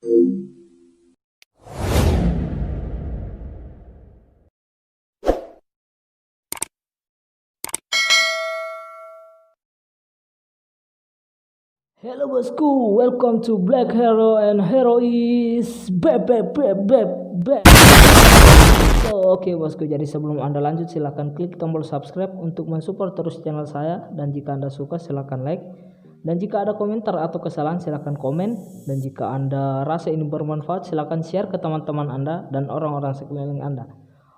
Hello bosku, welcome to Black Hero and Hero is back. Oke bosku, jadi sebelum Anda lanjut silahkan klik tombol subscribe untuk mensupport terus channel saya, dan jika Anda suka silahkan like, dan jika ada komentar atau kesalahan silahkan komen, dan jika Anda rasa ini bermanfaat silahkan share ke teman-teman Anda dan orang-orang sekeliling Anda.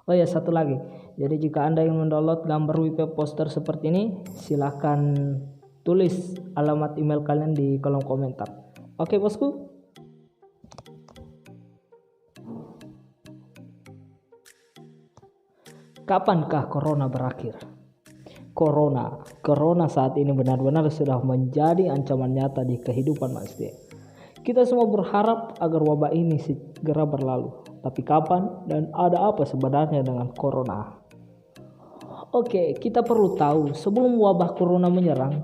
Oh ya, satu lagi, jadi jika Anda ingin mendownload gambar WP poster seperti ini silahkan tulis alamat email kalian di kolom komentar. Oke bosku. Kapankah corona berakhir? Corona saat ini benar-benar sudah menjadi ancaman nyata di kehidupan manusia. Kita semua berharap agar wabah ini segera berlalu. Tapi kapan dan ada apa sebenarnya dengan corona? Oke, kita perlu tahu sebelum wabah corona menyerang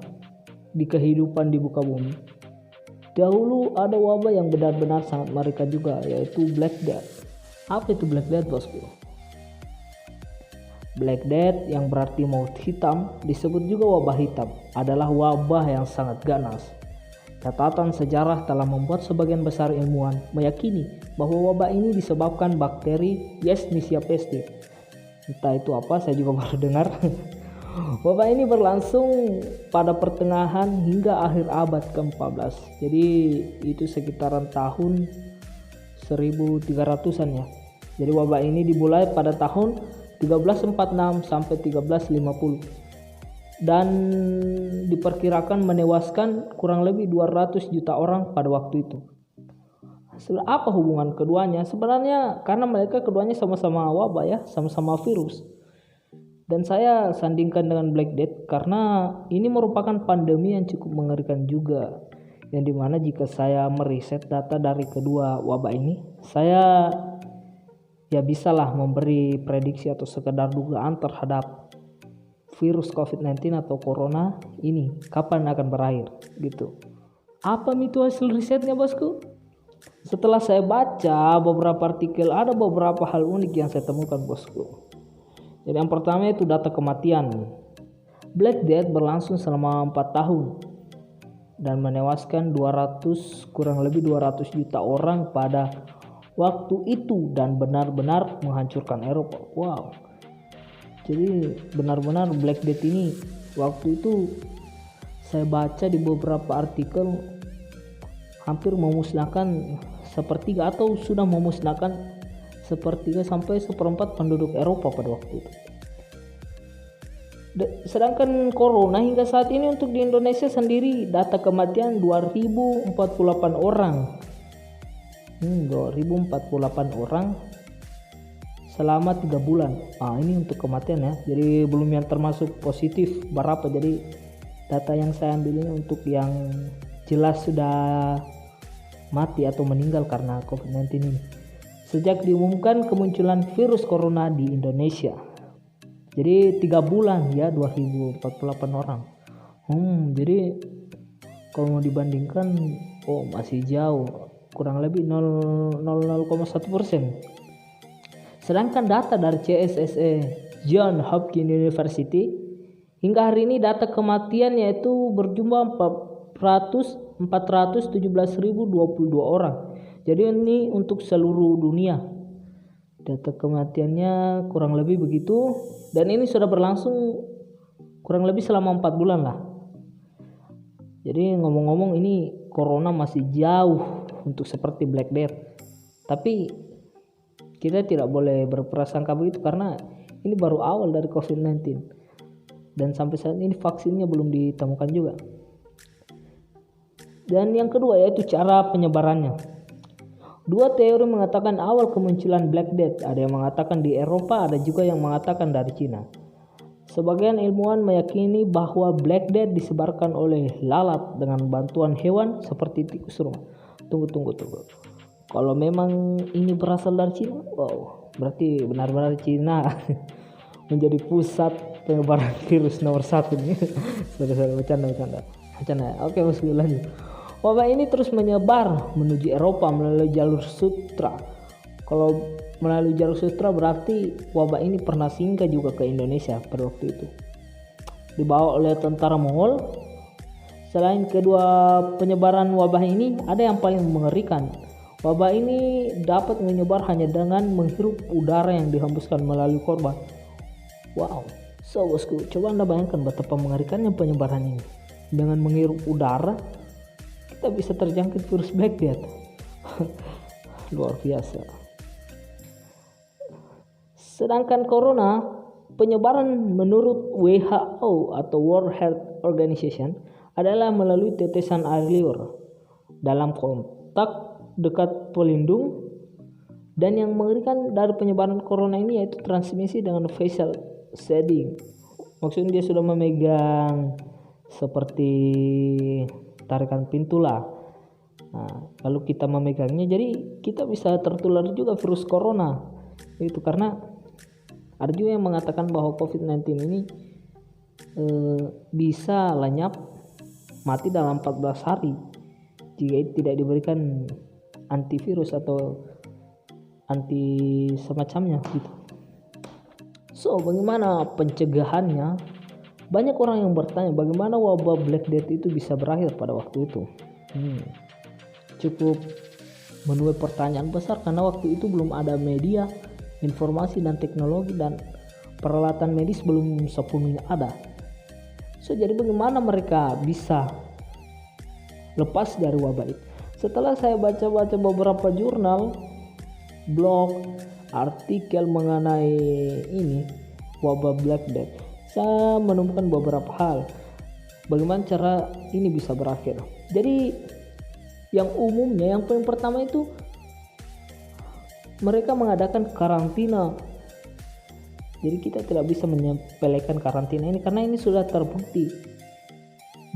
di kehidupan di muka bumi, dahulu ada wabah yang benar-benar sangat mengerikan juga, yaitu Black Death. Apa itu Black Death bosku? Black Death yang berarti maut hitam, disebut juga wabah hitam, adalah wabah yang sangat ganas. Catatan sejarah telah membuat sebagian besar ilmuwan meyakini bahwa wabah ini disebabkan bakteri Yersinia pestis. Entah itu apa, saya juga baru dengar. Wabah ini berlangsung pada pertengahan hingga akhir abad ke-14. Jadi itu sekitaran tahun 1300-an ya. Jadi wabah ini dimulai pada tahun 1346 sampai 1350. Dan diperkirakan menewaskan kurang lebih 200 juta orang pada waktu itu. Apa hubungan keduanya? Sebenarnya karena mereka keduanya sama-sama wabah ya, sama-sama virus. Dan saya sandingkan dengan Black Death karena ini merupakan pandemi yang cukup mengerikan juga. Yang dimana jika saya meriset data dari kedua wabah ini, saya ya bisalah memberi prediksi atau sekedar dugaan terhadap virus COVID-19 atau corona ini kapan akan berakhir gitu. Apa itu hasil risetnya bosku? Setelah saya baca beberapa artikel, ada beberapa hal unik yang saya temukan bosku. Jadi yang pertama itu data kematian. Black Death berlangsung selama 4 tahun dan menewaskan kurang lebih 200 juta orang pada waktu itu dan benar-benar menghancurkan Eropa. Wow. Jadi benar-benar Black Death ini waktu itu saya baca di beberapa artikel hampir memusnahkan sepertiga atau sudah memusnahkan sepertiga sampai seperempat penduduk Eropa pada waktu itu. Sedangkan corona hingga saat ini untuk di Indonesia sendiri data kematian 2048 orang. 2048 orang selama 3 bulan. Ini untuk kematian ya. Jadi belum yang termasuk positif berapa. Jadi data yang saya ambil ini untuk yang jelas sudah mati atau meninggal karena COVID-19 ini. Sejak diumumkan kemunculan virus corona di Indonesia. Jadi 3 bulan ya 2048 orang. Jadi kalau mau dibandingkan masih jauh, kurang lebih 0,1%. Sedangkan data dari CSSE Johns Hopkins University hingga hari ini data kematian yaitu berjumlah 417.022 orang. Jadi ini untuk seluruh dunia. Data kematiannya kurang lebih begitu, dan ini sudah berlangsung kurang lebih selama 4 bulan lah. Jadi ngomong-ngomong ini corona masih jauh untuk seperti Black Death. Tapi kita tidak boleh berprasangka begitu karena ini baru awal dari COVID-19. Dan sampai saat ini vaksinnya belum ditemukan juga. Dan yang kedua yaitu cara penyebarannya. Dua teori mengatakan awal kemunculan Black Death. Ada yang mengatakan di Eropa, ada juga yang mengatakan dari Cina. Sebagian ilmuwan meyakini bahwa Black Death disebarkan oleh lalat dengan bantuan hewan seperti tikus rumah. Tunggu. Kalau memang ini berasal dari Cina, berarti benar-benar Cina menjadi pusat penyebaran virus nomor 1 nih. Sudah bercanda. Oke, bosku lanjut. Wabah ini terus menyebar menuju Eropa melalui jalur sutra. Kalau melalui jalur sutra berarti wabah ini pernah singgah juga ke Indonesia pada waktu itu. Dibawa oleh tentara Mongol. Selain kedua penyebaran wabah ini, ada yang paling mengerikan. Wabah ini dapat menyebar hanya dengan menghirup udara yang dihembuskan melalui korban. Wow, so bosku, coba Anda bayangkan betapa mengerikannya penyebaran ini. Dengan menghirup udara, kita bisa terjangkit virus Black Death. Luar biasa. Sedangkan corona, penyebaran menurut WHO atau World Health Organization adalah melalui tetesan air liur dalam kontak dekat pelindung. Dan yang mengerikan dari penyebaran corona ini yaitu transmisi dengan facial shedding. Maksudnya dia sudah memegang seperti tarikan pintu lah. Nah, lalu kita memegangnya, jadi kita bisa tertular juga virus corona. Itu karena ada juga yang mengatakan bahwa COVID-19 ini bisa lenyap mati dalam 14 hari jika tidak diberikan antivirus atau anti semacamnya gitu. So, bagaimana pencegahannya? Banyak orang yang bertanya bagaimana wabah Black Death itu bisa berakhir pada waktu itu. Cukup menuai pertanyaan besar karena waktu itu belum ada media, informasi dan teknologi, dan peralatan medis belum sepenuhnya ada. So, jadi bagaimana mereka bisa lepas dari wabah itu? Setelah saya baca-baca beberapa jurnal, blog, artikel mengenai ini wabah Black Death, saya menemukan beberapa hal bagaimana cara ini bisa berakhir. Jadi yang umumnya, yang paling pertama itu mereka mengadakan karantina. Jadi kita tidak bisa menyepelekan karantina ini karena ini sudah terbukti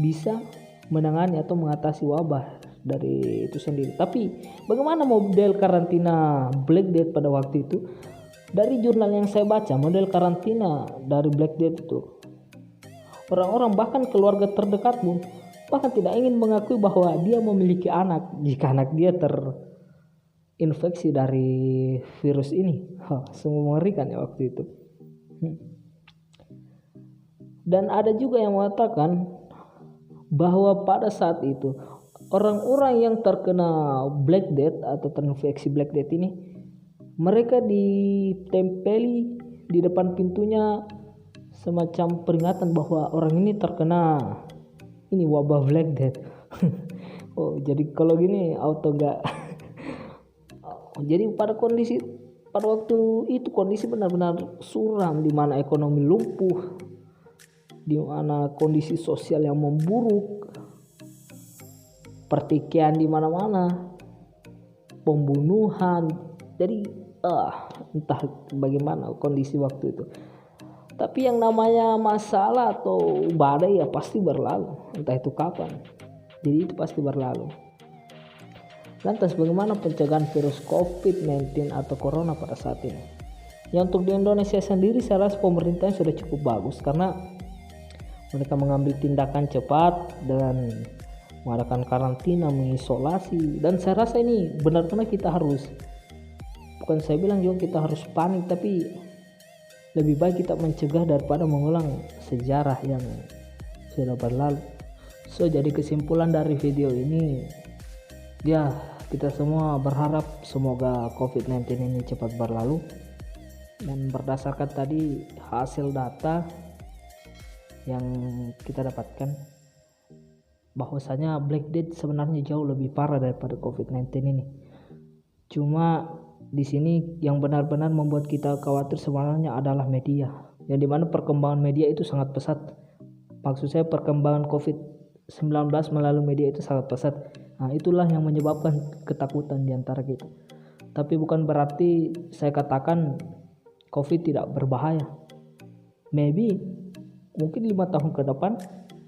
bisa menangani atau mengatasi wabah dari itu sendiri. Tapi bagaimana model karantina Black Death pada waktu itu? Dari jurnal yang saya baca, model karantina dari Black Death itu, orang-orang bahkan keluarga terdekat pun bahkan tidak ingin mengakui bahwa dia memiliki anak jika anak dia terinfeksi dari virus ini. Semua mengerikan ya waktu itu. Dan ada juga yang mengatakan bahwa pada saat itu orang-orang yang terkena Black Death atau terinfeksi Black Death ini, mereka ditempeli di depan pintunya semacam peringatan bahwa orang ini terkena ini wabah Black Death. Oh, jadi kalau gini auto enggak. Jadi pada waktu itu kondisi benar-benar suram, di mana ekonomi lumpuh, di mana kondisi sosial yang memburuk, pertikaian di mana-mana, pembunuhan. Jadi entah bagaimana kondisi waktu itu. Tapi yang namanya masalah atau badai ya pasti berlalu, entah itu kapan. Jadi itu pasti berlalu. Lantas bagaimana pencegahan virus COVID-19 atau corona pada saat ini? Ya, untuk di Indonesia sendiri saya rasa pemerintahnya sudah cukup bagus karena mereka mengambil tindakan cepat dan mengadakan karantina, mengisolasi. Dan saya rasa ini benar-benar kita harus, bukan saya bilang juga kita harus panik, tapi lebih baik kita mencegah daripada mengulang sejarah yang sudah berlalu. So, jadi kesimpulan dari video ini, ya kita semua berharap semoga COVID-19 ini cepat berlalu. Dan berdasarkan tadi hasil data yang kita dapatkan, bahwasanya Black Death sebenarnya jauh lebih parah daripada COVID-19 ini. Cuma di sini yang benar-benar membuat kita khawatir sebenarnya adalah media, yang dimana perkembangan media itu sangat pesat. Maksud saya perkembangan COVID-19 melalui media itu sangat pesat. Nah, itulah yang menyebabkan ketakutan di antara kita. Tapi bukan berarti saya katakan COVID tidak berbahaya. Maybe mungkin 5 tahun ke depan,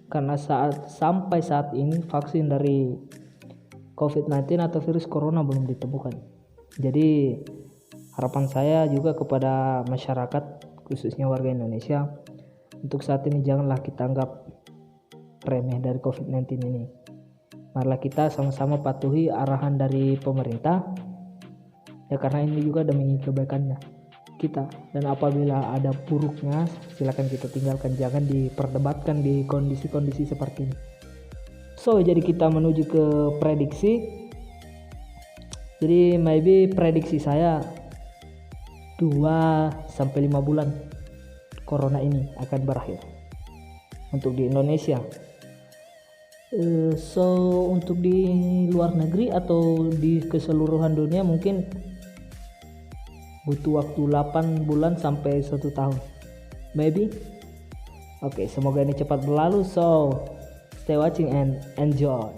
karena sampai saat ini vaksin dari COVID-19 atau virus corona belum ditemukan. Jadi harapan saya juga kepada masyarakat, khususnya warga Indonesia, untuk saat ini janganlah kita anggap remeh dari COVID-19 ini. marilah kita sama-sama patuhi arahan dari pemerintah ya, karena ini juga demi kebaikannya kita. Dan apabila ada buruknya silakan kita tinggalkan, jangan diperdebatkan di kondisi-kondisi seperti ini. So jadi kita menuju ke prediksi. Jadi maybe prediksi saya 2-5 bulan corona ini akan berakhir untuk di Indonesia. So untuk di luar negeri atau di keseluruhan dunia mungkin butuh waktu 8 bulan sampai 1 tahun maybe. Oke, semoga ini cepat berlalu. So stay watching and enjoy.